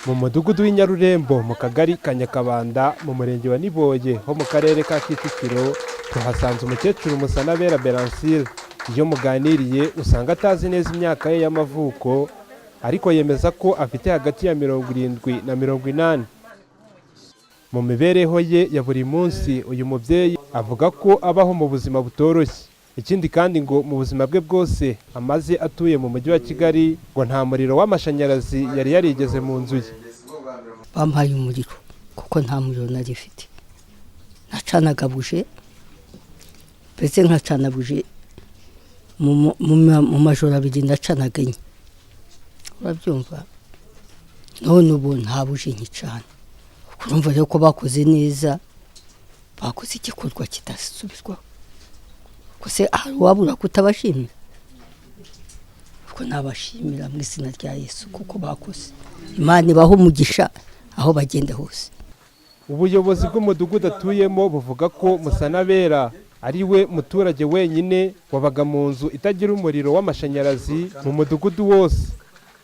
mu mudugudu w'inyarurembo mu kagari ka Nyakabanda mu murenge wa Niboye ho mu karere ka Kicukiro tuhasanze umukecuru Musanabera Berancille. Iyo muganiriye usanga atazi neza imyaka ye y'amavuko, ariko yemeza ko afite hagati ya 70 na 80. Mu mibereho ye ya buri munsi uyu mubyeyi avuga ko abaho mu buzima butoroshye. Ikindi kandi ngo mu buzima bwe bwose amaze atuye mu mujyi wa Kigali ngo nta muriro w'amashanyarazi yari yarigeze mu nzu ye. Bampaye umuriro kuko nta muriro nari mfite. Nacanaga buje, mbese nkacana buje mu majoro abiri ndacanaga enye. Urabyumva? None ubu nta buje nkicana. Urumva rero ko bakoze neza, bakoze igikorwa kidasubirwaho. Kose wabura kutabashimira? Kuko nabashimira mu izina rya Yesu kuko bakoze. Imana ibaho umugisha aho bagenda hose. Ubuyobozi bw'umudugudu atuyemo buvuga ko Musanabera ari we muturage wenyine wabaga mu nzu itagira umuriro w'amashanyarazi mu mudugudu wose.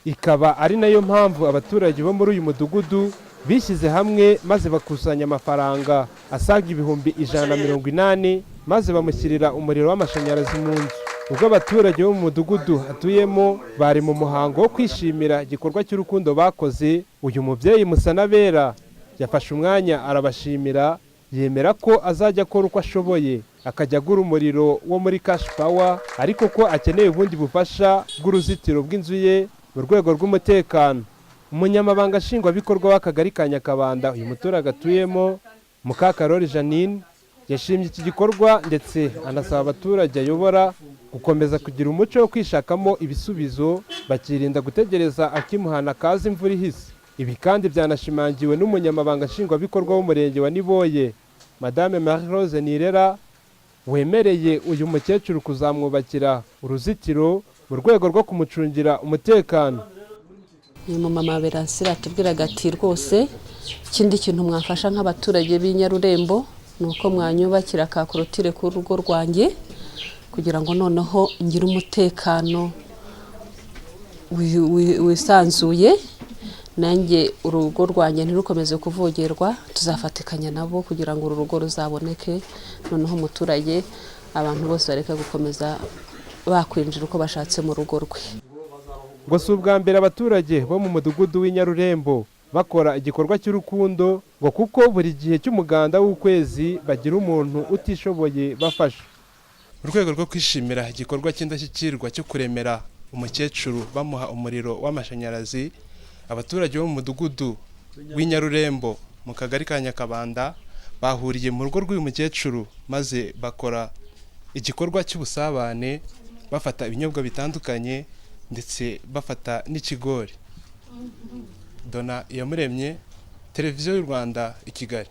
Ikaba ari nayo mpamvu abaturage bo muri uyu mudugudu bishyize hamwe maze bakusanya amafaranga asaga ibihumbi 180 maze bamushyirira umuriro w'amashanyarazi mu nzu. Ubwo abaturage bo mu mudugudu atuyemo bari mu muhango wo kwishimira igikorwa cy'urukundo bakoze, uyu mubyeyi Musanabera yafashe umwanya arabashimira, yemera ko azajya akora uko ashoboye akajya agura umuriro wo muri Cash Power, ariko ko akeneye ubundi bufasha bw'uruzitiro bw'inzu ye mu rwego rw'umutekano. Umunyamabanga nshingwabikorwa w'akagari ka Nyakabanda uyu muturage atuyemo, Mukakarori Janine, yashimye iki gikorwa ndetse anasaba abaturage ayobora gukomeza kugira umuco wo kwishakamo ibisubizo, bakirinda gutegereza akimuhana kaza imvura ihise. Ibi kandi byanashimangiwe n'umunyamabanga nshingwabikorwa w'umurenge wa Niboye, Madame Marie Rose Nirera, wemereye uyu mukecuru kuzamwubakira uruzitiro mu rwego rwo kumucungira umutekano. Ni mama Berancille atubwiraga ati rwose ikindi kintu mwafasha nk'abaturage b'inyarurembo nuko mwanyubakira ka korotire ku rugo rwanjye kugira ngo noneho ngire umutekano wisanzuye, nanjye urugo rwanjye ntirukomeze kuvogerwa, tuzafatikanya nabo kugira ngo uru rugo ruzaboneke, noneho umuturage abantu bose bareka gukomeza bakwinjira uko bashatse mu rugo rwe. Ngo si ubwa mbere abaturage bo mu mudugudu w'inyarurembo bakora igikorwa cy'urukundo, ngo kuko buri gihe cy'umuganda w'ukwezi bagira umuntu utishoboye bafasha. Mu rwego rwo kwishimira igikorwa cy'indashyikirwa cyo kuremera umukecuru bamuha umuriro w'amashanyarazi, abaturage bo mu mudugudu w'inyarurembo mu kagari ka Nyakabanda bahuriye mu rugo rw'uyu mukecuru maze bakora igikorwa cy'ubusabane, bafata ibinyobwa bitandukanye ndetse bafata n'ikigori. Dona Iyamuremye, Televiziyo y'u Rwanda i Kigali.